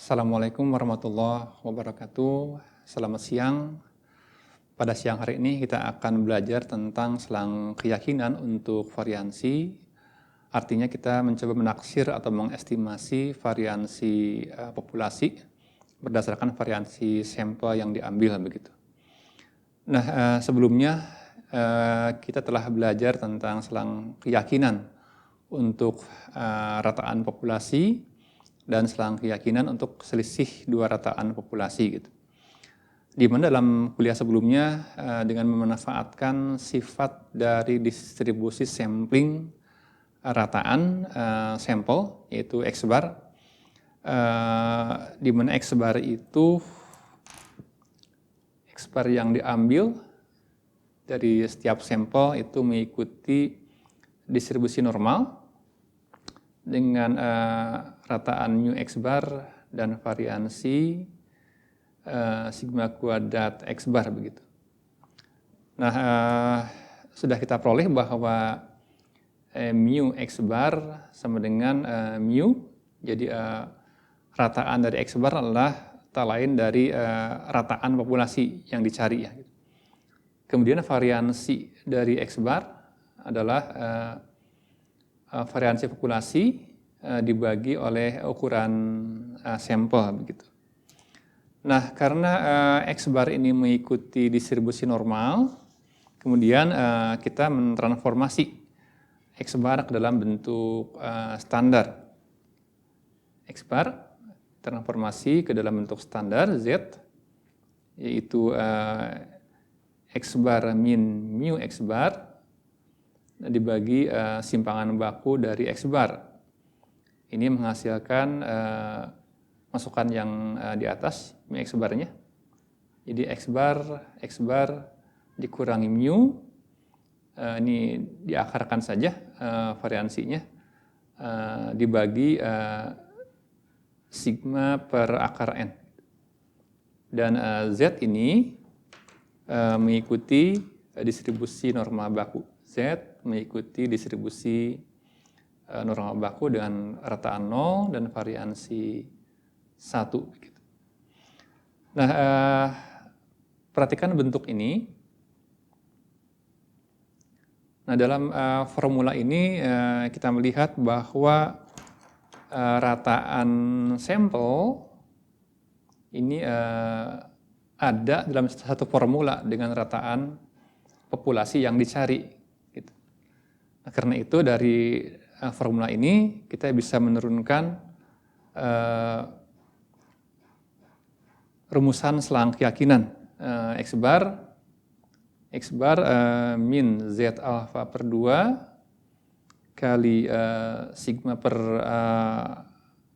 Assalamualaikum warahmatullahi wabarakatuh. Selamat siang. Pada siang hari ini kita akan belajar tentang selang keyakinan untuk variansi. Artinya kita mencoba menaksir atau mengestimasi variansi populasi berdasarkan variansi sampel yang diambil begitu. Nah, sebelumnya kita telah belajar tentang selang keyakinan untuk rataan populasi dan selang keyakinan untuk selisih dua rataan populasi gitu. Di mana dalam kuliah sebelumnya dengan memanfaatkan sifat dari distribusi sampling rataan sampel yaitu X bar, di mana X bar itu X bar yang diambil dari setiap sampel itu mengikuti distribusi normal dengan rataan mu X bar dan variansi sigma kuadrat X bar begitu. Nah, sudah kita peroleh bahwa mu X bar sama dengan mu, jadi rataan dari X bar adalah tak lain dari rataan populasi yang dicari ya. Kemudian variansi dari X bar adalah variansi populasi dibagi oleh ukuran sampel begitu. Nah, karena X bar ini mengikuti distribusi normal, kemudian kita mentransformasi X bar ke dalam bentuk standar. X bar transformasi ke dalam bentuk standar Z, yaitu X bar min mu X bar dibagi simpangan baku dari X bar. Ini menghasilkan masukan yang di atas, mu X barnya. Jadi X bar dikurangi mu, ini diakarkan saja variansinya, dibagi sigma per akar N. Dan Z ini mengikuti distribusi norma baku. Z mengikuti distribusi normal baku dengan rataan 0 dan variansi 1. Gitu. Nah, perhatikan bentuk ini. Nah, dalam formula ini kita melihat bahwa rataan sampel ini ada dalam satu formula dengan rataan populasi yang dicari. Nah, karena itu dari formula ini kita bisa menurunkan rumusan selang keyakinan X bar min Z alpha per 2 kali sigma per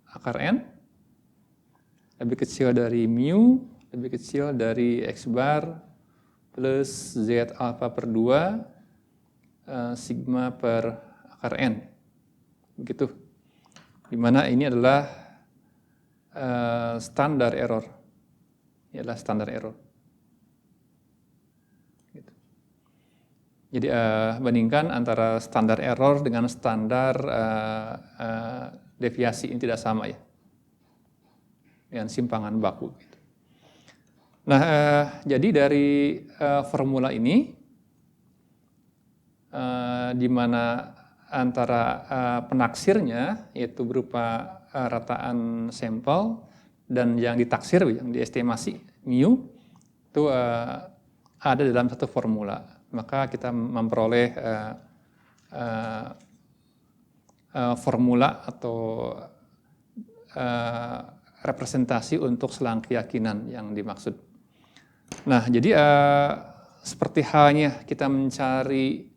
akar N lebih kecil dari mu, lebih kecil dari X bar plus Z alpha per 2 sigma per akar N. Begitu. Dimana ini adalah standar error. Ini adalah standar error. Gitu. Jadi bandingkan antara standar error dengan standar deviasi, ini tidak sama ya. Dengan simpangan baku. Gitu. Nah, jadi dari formula ini di mana antara penaksirnya yaitu berupa rataan sampel dan yang ditaksir, yang diestimasi mu itu ada dalam satu formula. Maka kita memperoleh formula atau representasi untuk selang keyakinan yang dimaksud. Nah, jadi seperti halnya kita mencari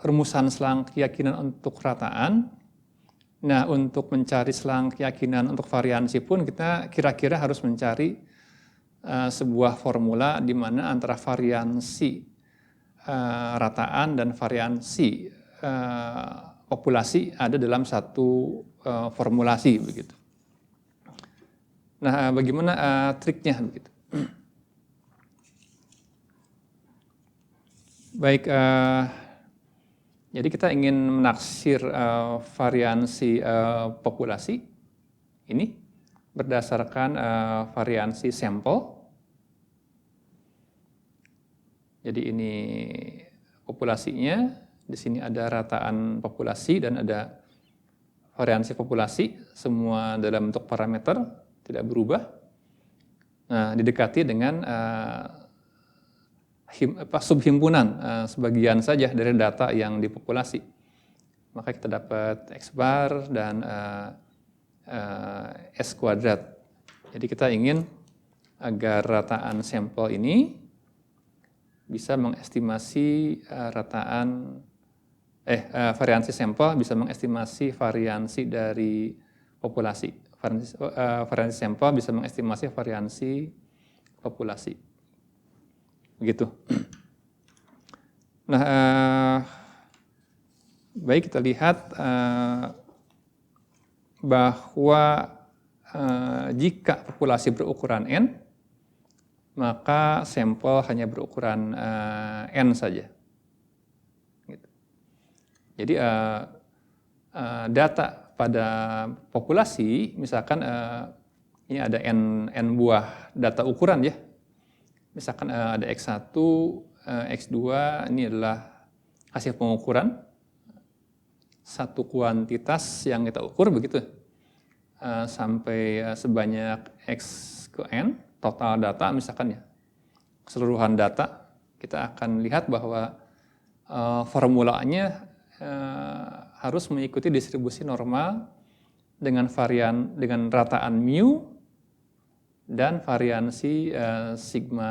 rumusan selang keyakinan untuk rataan. Nah, untuk mencari selang keyakinan untuk variansi pun kita kira-kira harus mencari sebuah formula di mana antara variansi rataan dan variansi populasi ada dalam satu formulasi begitu. Nah, bagaimana triknya begitu? Baik, jadi kita ingin menaksir variansi populasi ini berdasarkan variansi sampel. Jadi ini populasinya, di sini ada rataan populasi dan ada variansi populasi, semua dalam bentuk parameter, tidak berubah. Nah, didekati dengan subhimpunan sebagian saja dari data yang dipopulasi. Maka kita dapat X bar dan S kuadrat. Jadi kita ingin agar rataan sampel ini bisa mengestimasi variansi sampel bisa mengestimasi variansi dari populasi. Variansi sampel bisa mengestimasi variansi populasi. Begitu. Nah, baik kita lihat bahwa jika populasi berukuran N, maka sampel hanya berukuran N saja. Gitu. Jadi data pada populasi, misalkan ini ada N buah data ukuran ya. Misalkan ada X1, X2, ini adalah hasil pengukuran. Satu kuantitas yang kita ukur begitu. Sampai sebanyak X ke N, total data misalkan ya. Keseluruhan data, kita akan lihat bahwa formulanya harus mengikuti distribusi normal dengan rataan mu dan variansi sigma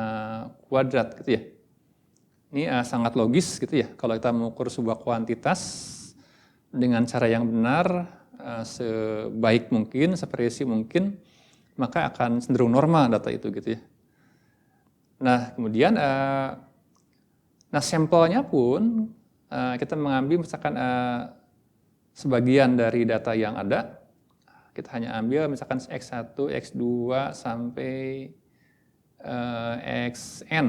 kuadrat gitu ya. Ini sangat logis gitu ya. Kalau kita mengukur sebuah kuantitas dengan cara yang benar, sebaik mungkin, sepresisi mungkin, maka akan cenderung normal data itu gitu ya. Nah kemudian, sampelnya pun kita mengambil misalkan sebagian dari data yang ada. Kita hanya ambil misalkan X1, X2 sampai Xn.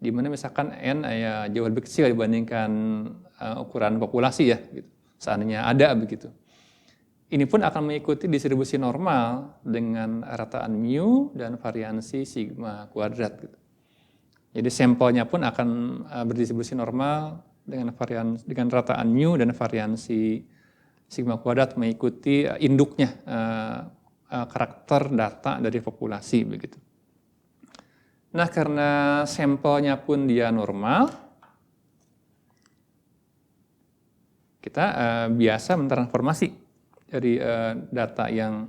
Di mana misalkan N ya jauh lebih kecil dibandingkan ukuran populasi ya. Gitu. Seandainya ada begitu. Ini pun akan mengikuti distribusi normal dengan rataan mu dan variansi sigma kuadrat. Gitu. Jadi sampelnya pun akan berdistribusi normal dengan rataan mu dan variansi sigma kuadrat mengikuti induknya karakter data dari populasi begitu. Nah, karena sampelnya pun dia normal, kita biasa mentransformasi dari data yang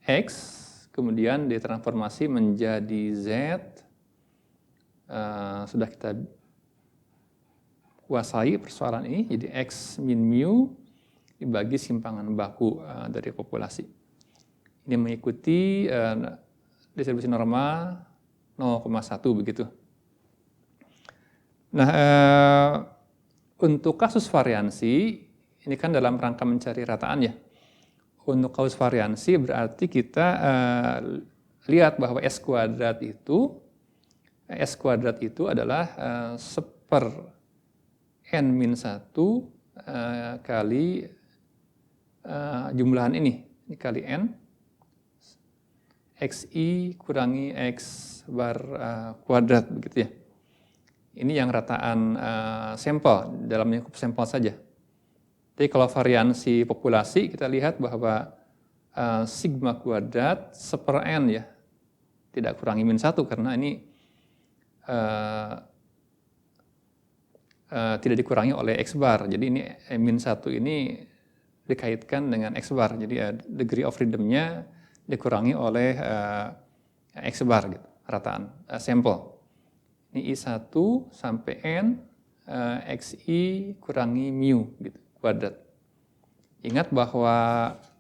X, kemudian ditransformasi menjadi Z, sudah kita kuasai persoalan ini, jadi X min mu dibagi simpangan baku dari populasi. Ini mengikuti distribusi normal 0,1 begitu. Nah, untuk kasus variansi, ini kan dalam rangka mencari rataan ya. Untuk kasus variansi berarti kita lihat bahwa S kuadrat itu adalah seper N-1 kali jumlahan ini kali N, XI kurangi X bar kuadrat begitu ya. Ini yang rataan sampel, dalam lingkup sampel saja. Jadi kalau variansi populasi kita lihat bahwa sigma kuadrat seper N ya, tidak kurangi min 1 karena ini tidak dikurangi oleh X bar. Jadi ini min 1 ini dikaitkan dengan X bar. Jadi degree of freedom-nya dikurangi oleh X bar gitu, rataan sampel. Ini I1 sampai N XI kurangi mu gitu, kuadrat. Ingat bahwa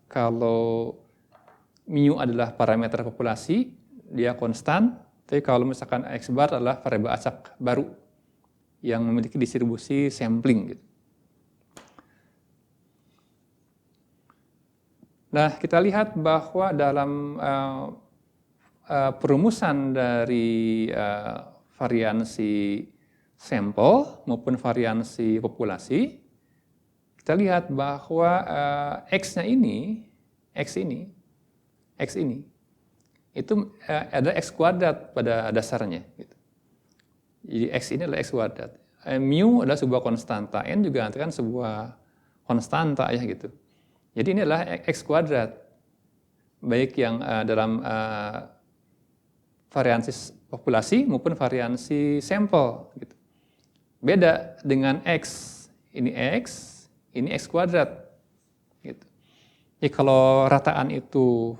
kalau mu adalah parameter populasi, dia konstan. Tapi kalau misalkan X bar adalah variabel acak baru yang memiliki distribusi sampling gitu. Nah, kita lihat bahwa dalam perumusan dari variansi sampel maupun variansi populasi, kita lihat bahwa X ini X ini, itu ada X kuadrat pada dasarnya. Gitu. Jadi X ini adalah X kuadrat. Mu adalah sebuah konstanta, N juga kan sebuah konstanta ya gitu. Jadi ini adalah X kuadrat, baik yang dalam variansi populasi maupun variansi sampel. Gitu. Beda dengan X, ini X kuadrat. Gitu. Jadi kalau rataan itu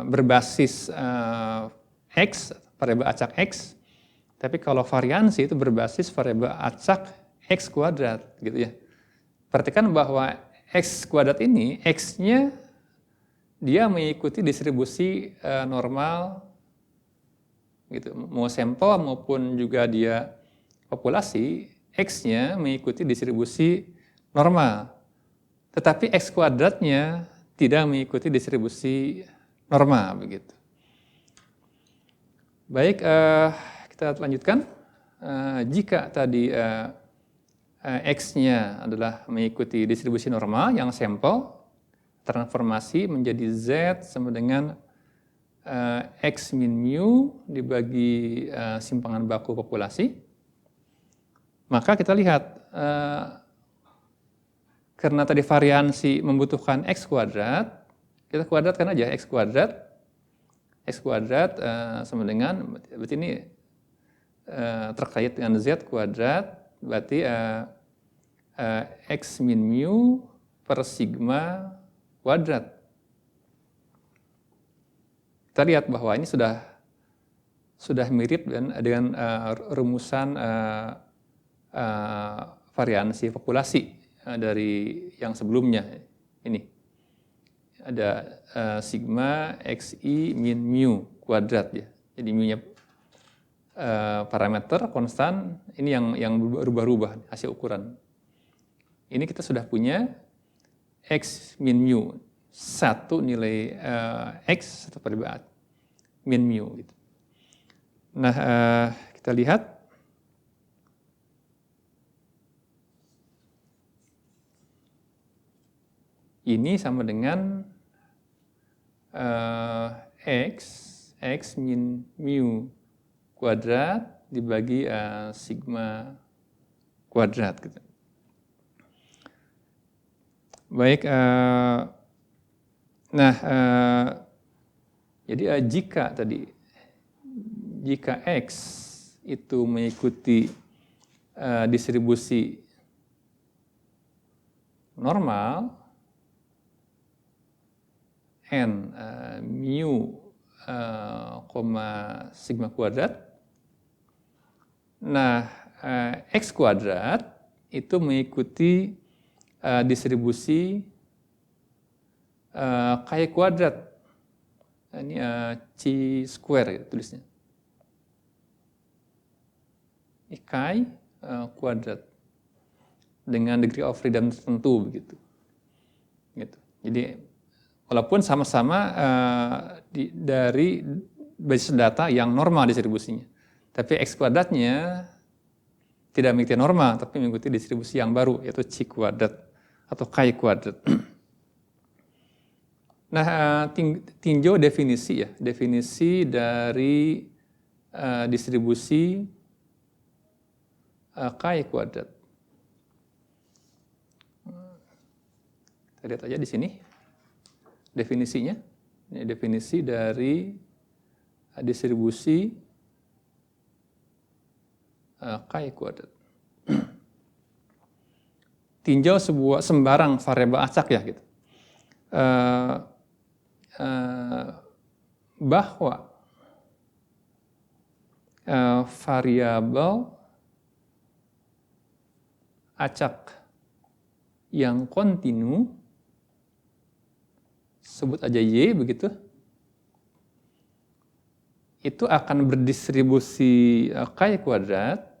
berbasis X, variabel acak X, tapi kalau variansi itu berbasis variabel acak X kuadrat, gitu ya. Perhatikan bahwa X kuadrat ini, X-nya dia mengikuti distribusi normal, gitu. Mau sampel maupun juga dia populasi, X-nya mengikuti distribusi normal. Tetapi X kuadratnya tidak mengikuti distribusi normal, begitu. Baik, kita lanjutkan. Jika tadi X-nya adalah mengikuti distribusi normal yang sampel, transformasi menjadi Z sama dengan X min mu dibagi simpangan baku populasi. Maka kita lihat, karena tadi variansi membutuhkan X kuadrat, kita kuadratkan aja X kuadrat. X kuadrat sama dengan, berarti ini terkait dengan Z kuadrat, berarti X min mu per sigma kuadrat. Kita lihat bahwa ini sudah mirip dengan rumusan variansi populasi dari yang sebelumnya. Ini ada sigma xi min mu kuadrat ya. Jadi mu-nya parameter konstan, ini yang berubah-ubah hasil ukuran. Ini kita sudah punya x min mu, satu nilai x atau variabel min mu gitu. Nah, kita lihat ini sama dengan x min mu kuadrat dibagi sigma kuadrat gitu. Baik, jadi jika x itu mengikuti distribusi normal, n mu, sigma kuadrat. Nah, x kuadrat itu mengikuti distribusi chi kuadrat. Ini chi square ya, tulisnya. Ini chi kuadrat dengan degree of freedom tertentu begitu. Gitu. Jadi walaupun sama-sama dari basis data yang normal distribusinya, tapi X kuadratnya tidak mengikuti normal, tapi mengikuti distribusi yang baru, yaitu chi kuadrat atau chi kuadrat. Nah, tinjau definisi ya, definisi dari distribusi chi kuadrat. Kita lihat aja di sini definisinya. Ini definisi dari distribusi chi kuadrat. Tinjau sebuah sembarang variabel acak ya gitu. Bahwa variabel acak yang kontinu, sebut aja Y begitu, itu akan berdistribusi chi kuadrat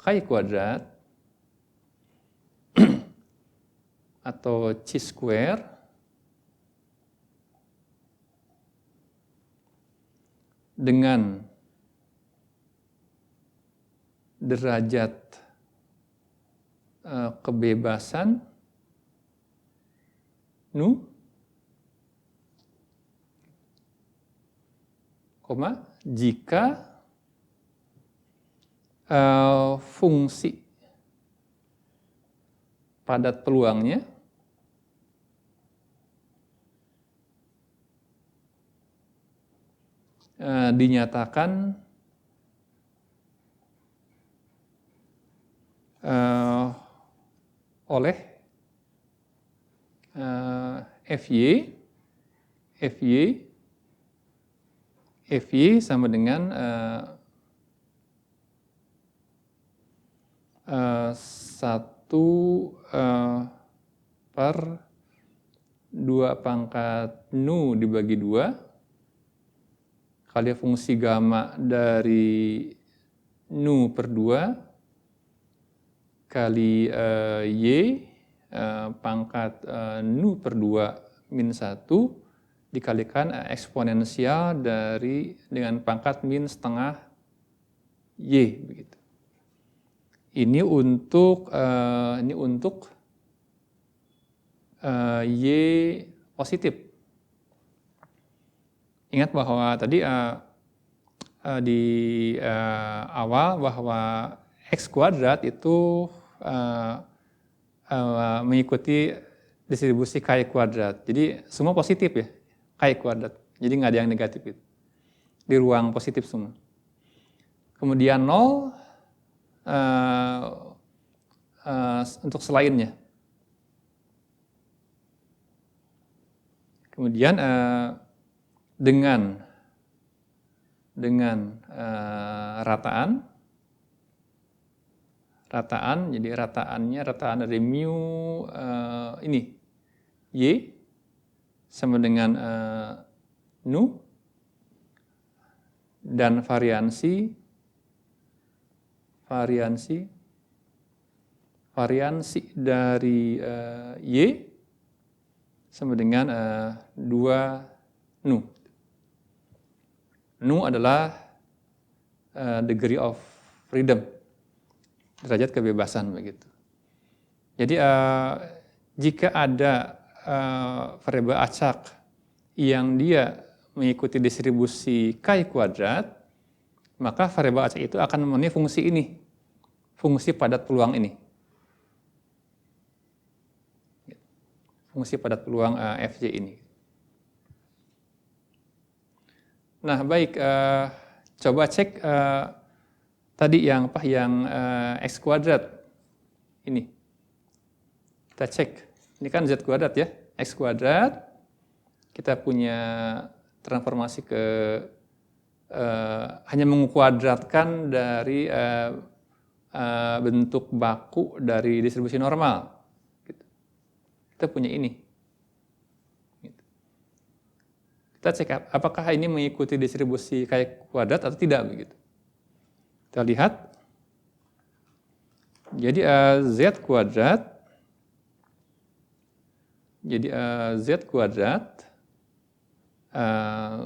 chi kuadrat atau chi square dengan derajat kebebasan nu, jika fungsi padat peluangnya dinyatakan oleh Fy sama dengan 1/2 nu dibagi 2 kali fungsi gamma dari nu per 2 kali y pangkat nu per 2 min 1 dikalikan eksponensial dengan pangkat min setengah y begitu. Ini untuk y positif. Ingat bahwa tadi di awal bahwa x kuadrat itu mengikuti distribusi k kuadrat. Jadi semua positif ya, k kuadrat. Jadi nggak ada yang negatif itu. Di ruang positif semua. Kemudian 0 untuk selainnya. Kemudian dengan rataan, jadi rataan dari mu ini y sama dengan nu dan variansi dari y sama dengan 2 nu. Nu adalah degree of freedom, derajat kebebasan begitu. Jadi jika ada variabel acak yang dia mengikuti distribusi k kuadrat, maka variabel acak itu akan memenuhi fungsi ini, fungsi padat peluang ini. Fungsi padat peluang Fj ini. Nah, baik, coba cek tadi yang x kuadrat ini. Kita cek, ini kan z kuadrat ya, x kuadrat. Kita punya transformasi ke hanya mengkuadratkan dari bentuk baku dari distribusi normal. Kita punya ini. Kita cek apakah ini mengikuti distribusi k kuadrat atau tidak begitu. Kita lihat. Jadi z kuadrat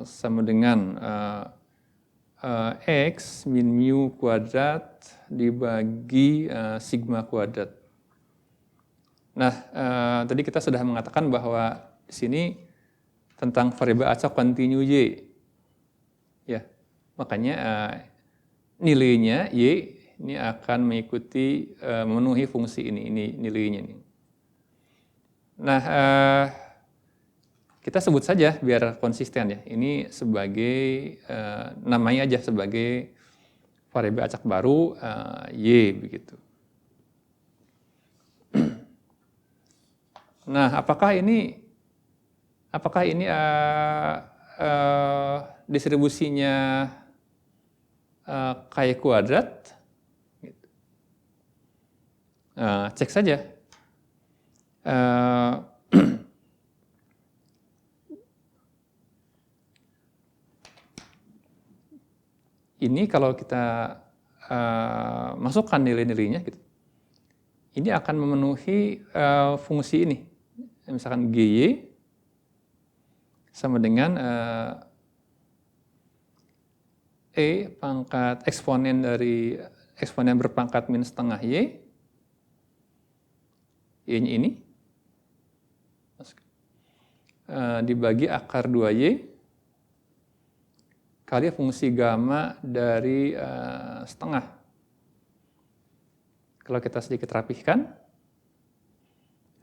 sama dengan x min mu kuadrat dibagi sigma kuadrat. Nah, tadi kita sudah mengatakan bahwa di sini tentang variabel acak kontinu y. Ya, makanya nilainya y ini akan mengikuti memenuhi fungsi ini nilainya nih. Nah, kita sebut saja biar konsisten ya. Ini sebagai namanya aja sebagai variabel acak baru y begitu. Nah, apakah ini distribusinya k kuadrat? Cek saja. Ini kalau kita masukkan nilai-nilainya, gitu, ini akan memenuhi fungsi ini. Misalkan GY sama dengan E pangkat eksponen dari eksponen berpangkat min setengah Y, Y-nya ini, dibagi akar 2Y, kali fungsi gamma dari setengah. Kalau kita sedikit rapihkan,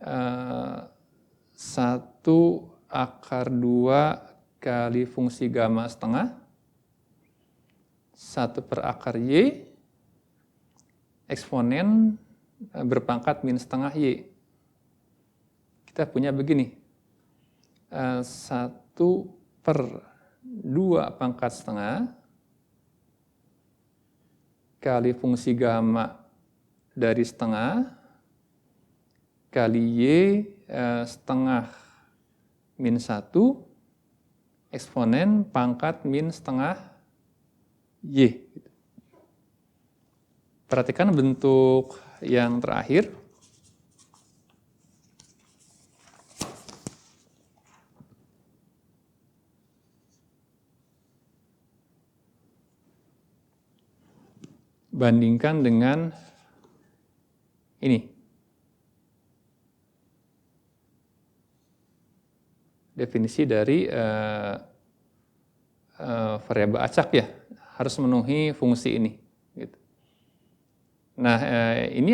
1 akar 2 kali fungsi gamma setengah, 1 per akar Y, eksponen berpangkat min setengah Y. Kita punya begini, 1 per 2 pangkat setengah kali fungsi gamma dari setengah kali Y setengah min 1 eksponen pangkat min setengah Y. Perhatikan bentuk yang terakhir. Bandingkan dengan ini. Definisi dari variabel acak ya, harus memenuhi fungsi ini. Gitu. Nah, ini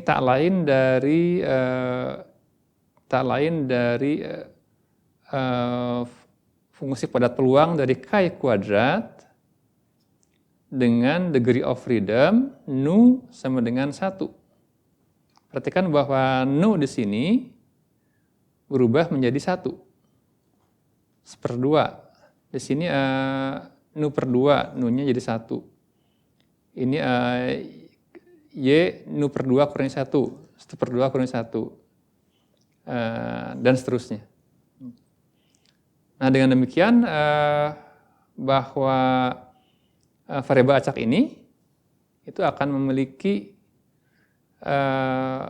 tak lain dari fungsi padat peluang dari Chi kuadrat dengan degree of freedom nu sama dengan 1. Perhatikan bahwa nu di sini berubah menjadi 1. 1/2. Di sini nu per 2, nu-nya jadi 1. Ini Y nu per 2 kurangi 1, 1/2 kurangi 1, dan seterusnya. Nah, dengan demikian bahwa variabel acak ini itu akan memiliki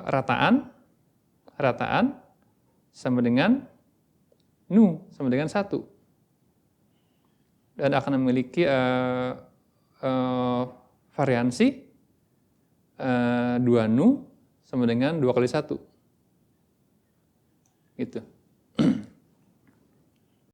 rataan sama dengan nu sama dengan 1, dan akan memiliki variansi 2 nu sama dengan 2 kali 1 gitu.